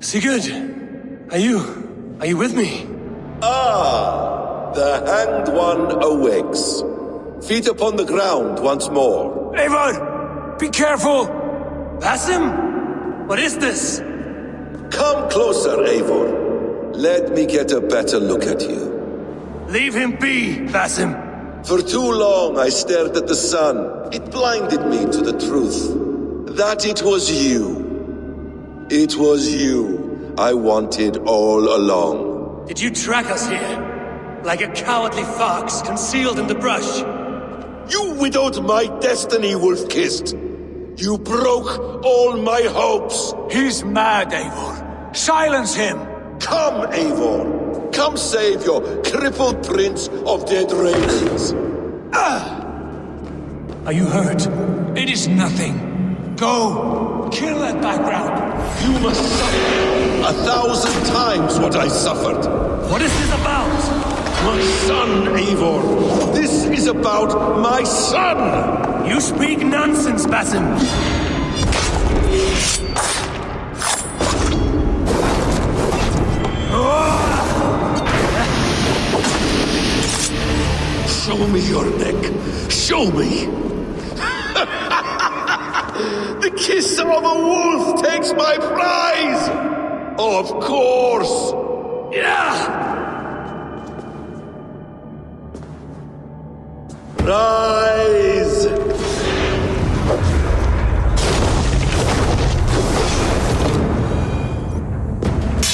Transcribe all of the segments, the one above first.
Sigurd, are you with me? Ah, the hanged one awakes. Feet upon the ground once more. Eivor, be careful! Basim? What is this? Come closer, Eivor. Let me get a better look at you. Leave him be, Basim. For too long I stared at the sun. It blinded me to the truth. That it was you. It was you I wanted all along. Did you track us here? Like a cowardly fox concealed in the brush? You widowed my destiny, wolf-kissed. You broke all my hopes. He's mad, Eivor. Silence him! Come, Eivor. Come save your crippled prince of dead ravens. Are you hurt? It is nothing. Go! Kill that background! You must suffer 1,000 times what I suffered. What is this about? My son, Eivor. This is about my son! You speak nonsense, Basim. Show me your neck. Show me. The kiss of a wolf takes my prize. Of course. Yeah! Rise.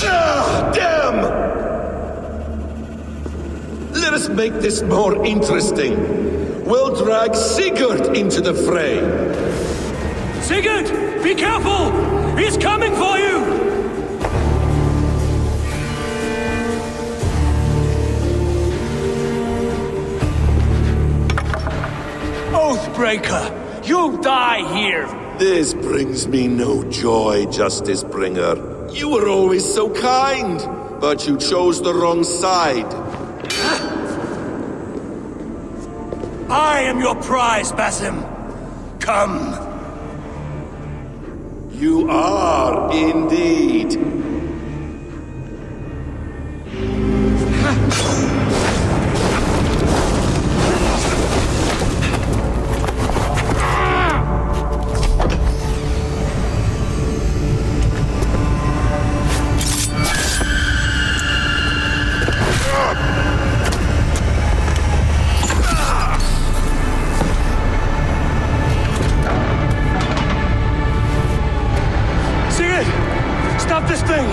Ah, damn! Let us make this more interesting. We'll drag Sigurd into the fray. Sigurd, be careful! He's coming for you! Oathbreaker! You'll die here! This brings me no joy, Justice Bringer. You were always so kind, but you chose the wrong side. I am your prize, Basim. Come. You are indeed. Stop this thing!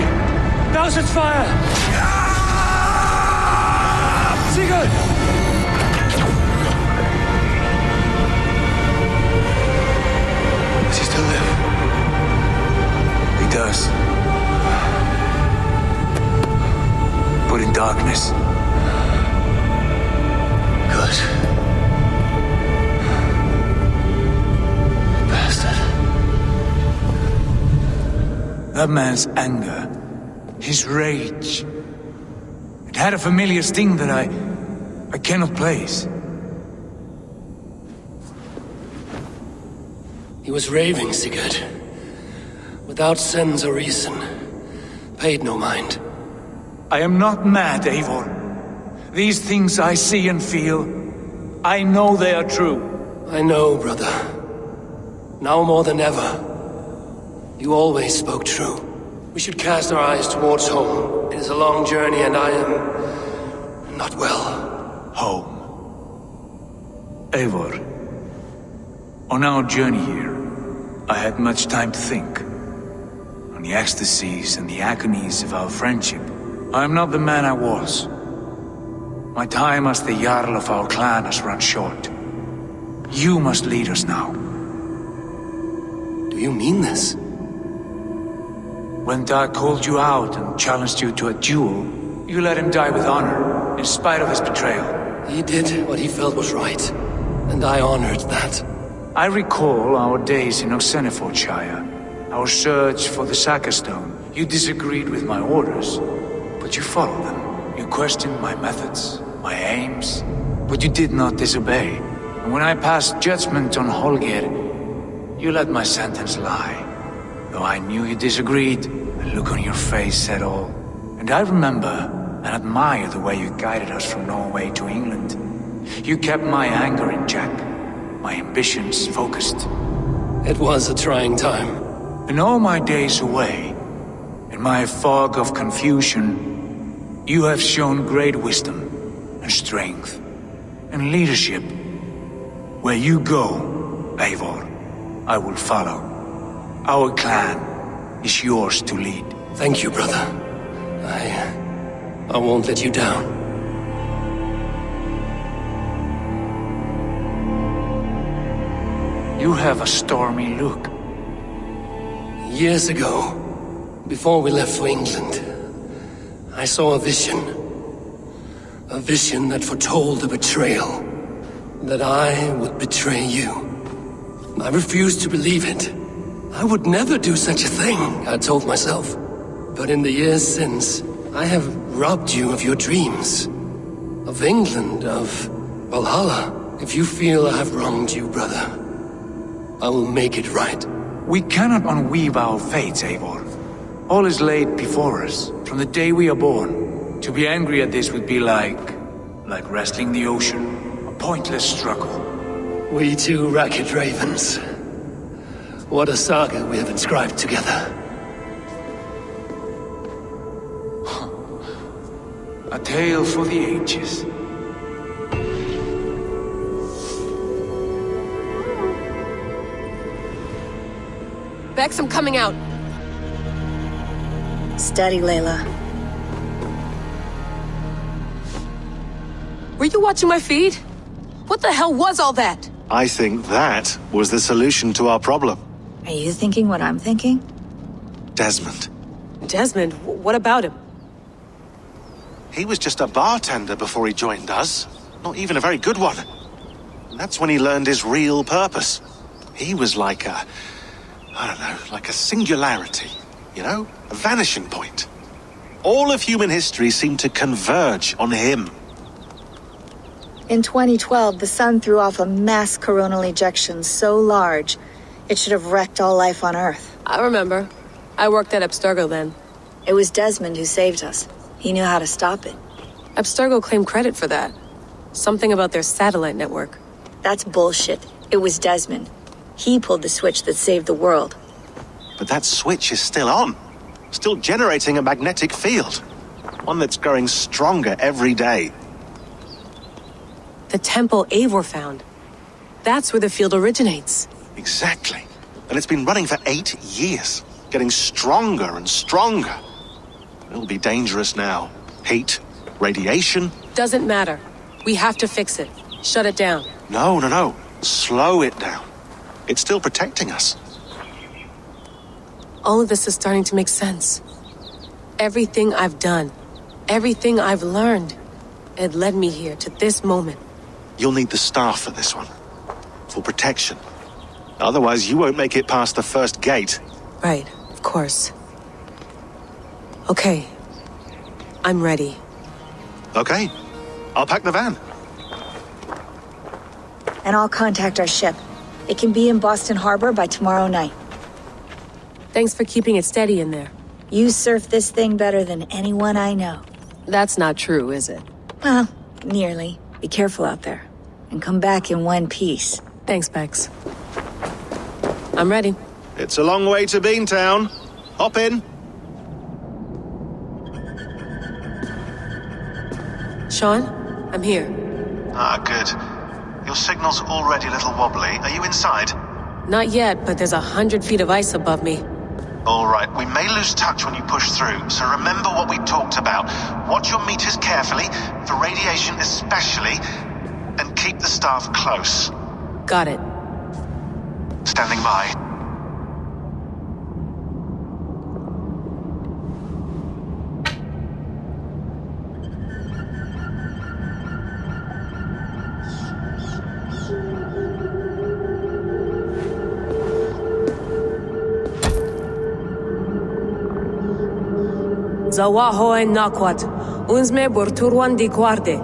Douse its fire! Sigurd! Does he still live? He does. But in darkness. Good. Bastard. That man's anger, his rage, it had a familiar sting that I cannot place. He was raving, Sigurd. Without sense or reason. Paid no mind. I am not mad, Eivor. These things I see and feel, I know they are true. I know, brother. Now more than ever. You always spoke true. We should cast our eyes towards home. It is a long journey and I am... not well. Home. Eivor, on our journey here, I had much time to think. On the ecstasies and the agonies of our friendship. I am not the man I was. My time as the Jarl of our clan has run short. You must lead us now. Do you mean this? When Dag called you out and challenged you to a duel, you let him die with honor, in spite of his betrayal. He did what he felt was right, and I honored that. I recall our days in Oxenfordshire, our search for the Sackerstone. You disagreed with my orders, but you followed them. You questioned my methods, my aims, but you did not disobey. And when I passed judgment on Holger, You let my sentence lie. Though I knew you disagreed, the look on your face said all. And I remember and admire the way you guided us from Norway to England. You kept my anger in check, my ambitions focused. It was a trying time. In all my days away, in my fog of confusion, you have shown great wisdom and strength and leadership. Where you go, Eivor, I will follow. Our clan is yours to lead. Thank you, brother. I won't let you down. You have a stormy look. Years ago, before we left for England, I saw a vision. A vision that foretold a betrayal. That I would betray you. I refused to believe it. I would never do such a thing, I told myself. But in the years since, I have robbed you of your dreams. Of England, of Valhalla. If you feel I have wronged you, brother, I will make it right. We cannot unweave our fates, Eivor. All is laid before us, from the day we are born. To be angry at this would be like wrestling the ocean. A pointless struggle. We two racket ravens. What a saga we have inscribed together. A tale for the ages. Bex, I'm coming out. Steady, Layla. Were you watching my feed? What the hell was all that? I think that was the solution to our problem. Are you thinking what I'm thinking? Desmond. Desmond, what about him? He was just a bartender before he joined us. Not even a very good one. And that's when he learned his real purpose. He was like a... I don't know, like a singularity. You know? A vanishing point. All of human history seemed to converge on him. In 2012, the sun threw off a mass coronal ejection so large, it should have wrecked all life on Earth. I remember. I worked at Abstergo then. It was Desmond who saved us. He knew how to stop it. Abstergo claimed credit for that. Something about their satellite network. That's bullshit. It was Desmond. He pulled the switch that saved the world. But that switch is still on. Still generating a magnetic field. One that's growing stronger every day. The temple Eivor found. That's where the field originates. Exactly. And it's been running for 8 years. Getting stronger and stronger. It'll be dangerous now. Heat, radiation. Doesn't matter. We have to fix it. Shut it down. No. Slow it down. It's still protecting us. All of this is starting to make sense. Everything I've done, everything I've learned, it led me here to this moment. You'll need the staff for this one. For protection. Otherwise, you won't make it past the first gate. Right, of course. Okay. I'm ready. Okay. I'll pack the van. And I'll contact our ship. It can be in Boston Harbor by tomorrow night. Thanks for keeping it steady in there. You surf this thing better than anyone I know. That's not true, is it? Well, nearly. Be careful out there. And come back in one piece. Thanks, Bex. I'm ready. It's a long way to Beantown. Hop in. Sean, I'm here. Ah, good. Your signal's already a little wobbly. Are you inside? Not yet, but there's 100 feet of ice above me. All right, we may lose touch when you push through, so remember what we talked about. Watch your meters carefully, for radiation especially, and keep the staff close. Got it. Standing by. Zawaho en nakwat, unsme borturwan di guarde.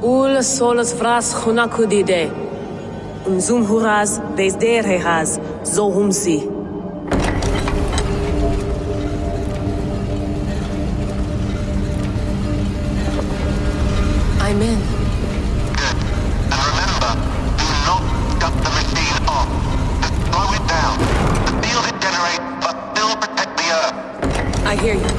Ul solos vras hunakudide. Unzum huraz, bezderehaz, zohumsi. I'm in. Good. And remember, do not shut the machine off. Just slow it down. The field it generates, but still protect the Earth. I hear you.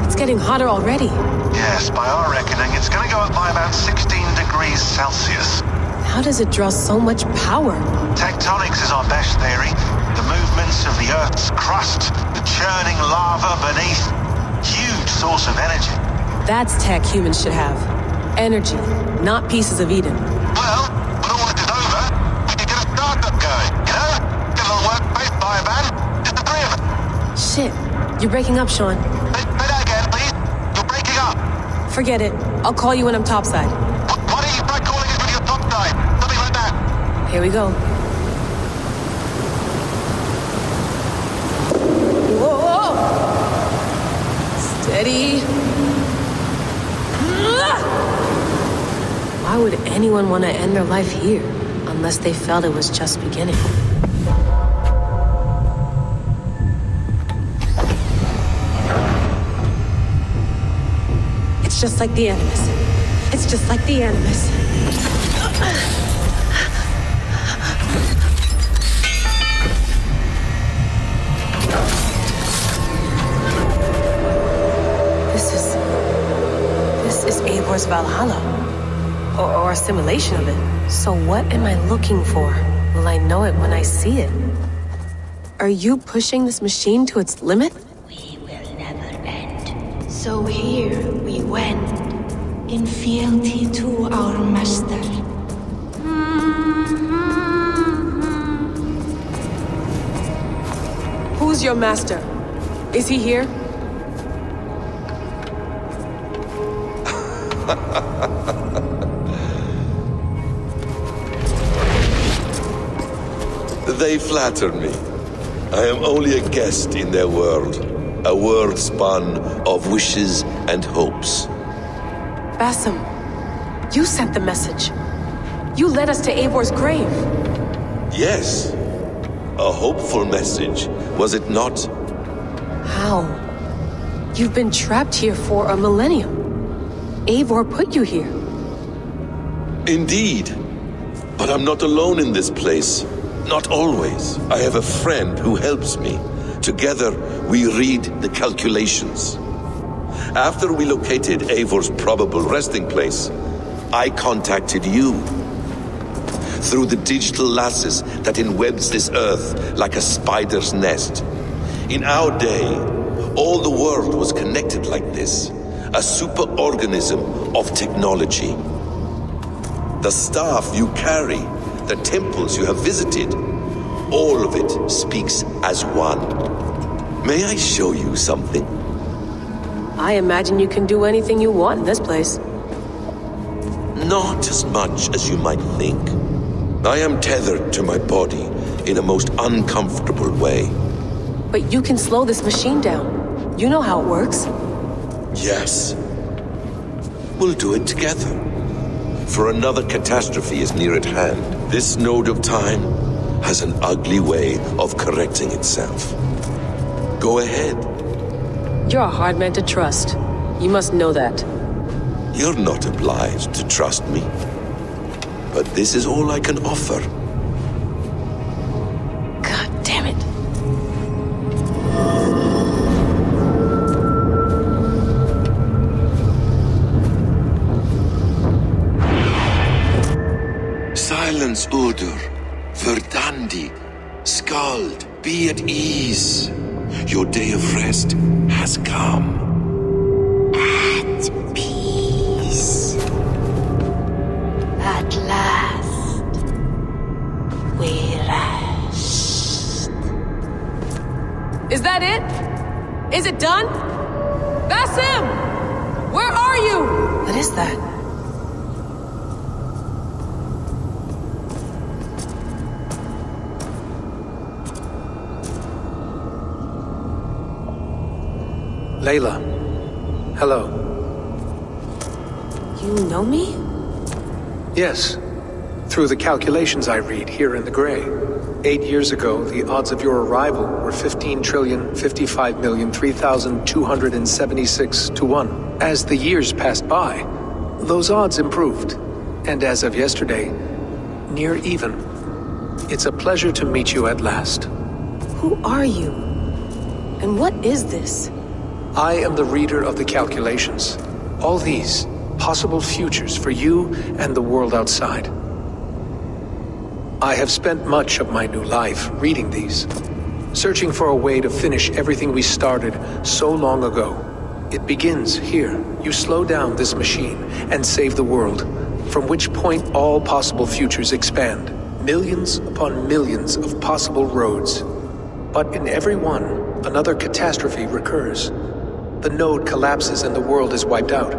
It's getting hotter already. Yes, by our reckoning, it's going to go up by about 16 degrees Celsius. How does it draw so much power? Tectonics is our best theory. The movements of the Earth's crust, the churning lava beneath. Huge source of energy. That's tech humans should have. Energy, not pieces of Eden. Well, when all this is over, we can get a startup going, you know? Get a little workspace, buy a van, just the three of us. Shit, you're breaking up, Sean. Say that again, please. You're breaking up. Forget it. I'll call you when I'm topside. Why don't you try calling us when you're topside? Something like that. Here we go. Whoa! Steady. Why would anyone want to end their life here, unless they felt it was just beginning? It's just like the Animus. It's just like the Animus. This is Eivor's Valhalla. Or a simulation of it. So what am I looking for? Will I know it when I see it? Are you pushing this machine to its limit? We will never end. So here we wend, in fealty to our master. Who's your master? Is he here? They flatter me. I am only a guest in their world. A world spun of wishes and hopes. Basim, you sent the message. You led us to Eivor's grave. Yes. A hopeful message, was it not? How? You've been trapped here for a millennium. Eivor put you here. Indeed. But I'm not alone in this place. Not always. I have a friend who helps me. Together, we read the calculations. After we located Eivor's probable resting place, I contacted you. Through the digital lasses that enwebs this earth like a spider's nest. In our day, all the world was connected like this. A superorganism of technology. The staff you carry, the temples you have visited, all of it speaks as one. May I show you something? I imagine you can do anything you want in this place. Not as much as you might think. I am tethered to my body in a most uncomfortable way. But you can slow this machine down. You know how it works. Yes. We'll do it together. For another catastrophe is near at hand. This node of time has an ugly way of correcting itself. Go ahead. You're a hard man to trust. You must know that. You're not obliged to trust me. But this is all I can offer. God damn it. Silence, Udur. Verdandi. Skald. Be at ease. Your day of rest has come. At peace. At last, we rest. Is that it? Is it done? Basim! Where are you? What is that? Layla. Hello. You know me? Yes. Through the calculations I read here in the gray. 8 years ago, the odds of your arrival were 15,055,003,276 to 1. As the years passed by, those odds improved. And as of yesterday, near even. It's a pleasure to meet you at last. Who are you? And what is this? I am the reader of the calculations. All these possible futures for you and the world outside. I have spent much of my new life reading these, searching for a way to finish everything we started so long ago. It begins here. You slow down this machine and save the world, from which point all possible futures expand. Millions upon millions of possible roads. But in every one, another catastrophe recurs. The node collapses and the world is wiped out.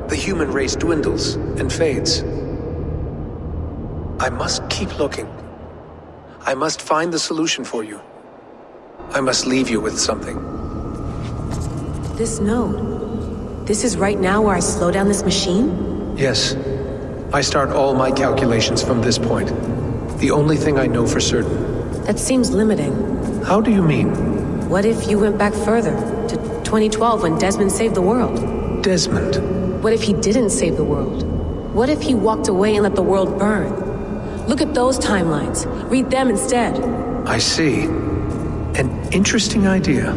The human race dwindles and fades. I must keep looking. I must find the solution for you. I must leave you with something. This node. This is right now where I slow down this machine? Yes. I start all my calculations from this point. The only thing I know for certain. That seems limiting. How do you mean? What if you went back further, to 2012 when Desmond saved the world? Desmond? What if he didn't save the world? What if he walked away and let the world burn? Look at those timelines. Read them instead. I see. An interesting idea.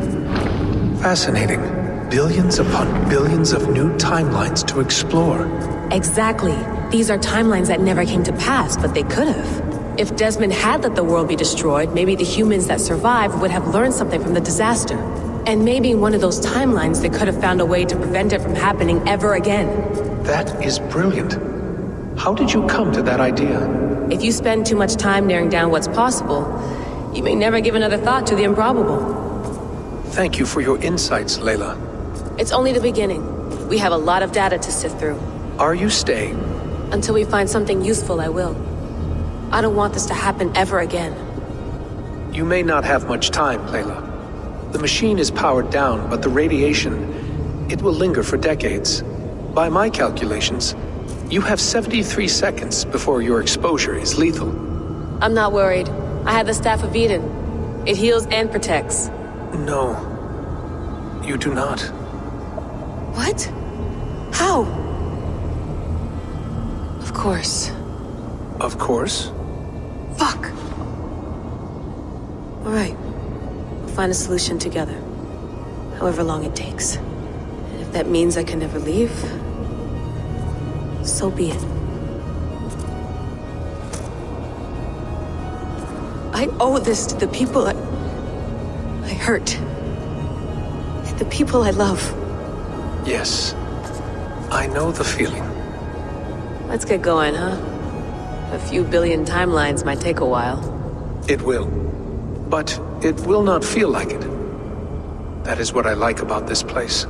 Fascinating. Billions upon billions of new timelines to explore. Exactly. These are timelines that never came to pass, but they could have. If Desmond had let the world be destroyed, maybe the humans that survived would have learned something from the disaster. And maybe in one of those timelines they could have found a way to prevent it from happening ever again. That is brilliant. How did you come to that idea? If you spend too much time narrowing down what's possible, you may never give another thought to the improbable. Thank you for your insights, Layla. It's only the beginning. We have a lot of data to sift through. Are you staying? Until we find something useful, I will. I don't want this to happen ever again. You may not have much time, Layla. The machine is powered down, but the radiation, it will linger for decades. By my calculations, you have 73 seconds before your exposure is lethal. I'm not worried. I have the Staff of Eden. It heals and protects. No, you do not. What? How? Of course. Of course. Fuck! All right. We'll find a solution together. However long it takes. And if that means I can never leave, so be it. I owe this to the people I hurt. The people I love. Yes. I know the feeling. Let's get going, huh? A few billion timelines might take a while. It will. But it will not feel like it. That is what I like about this place.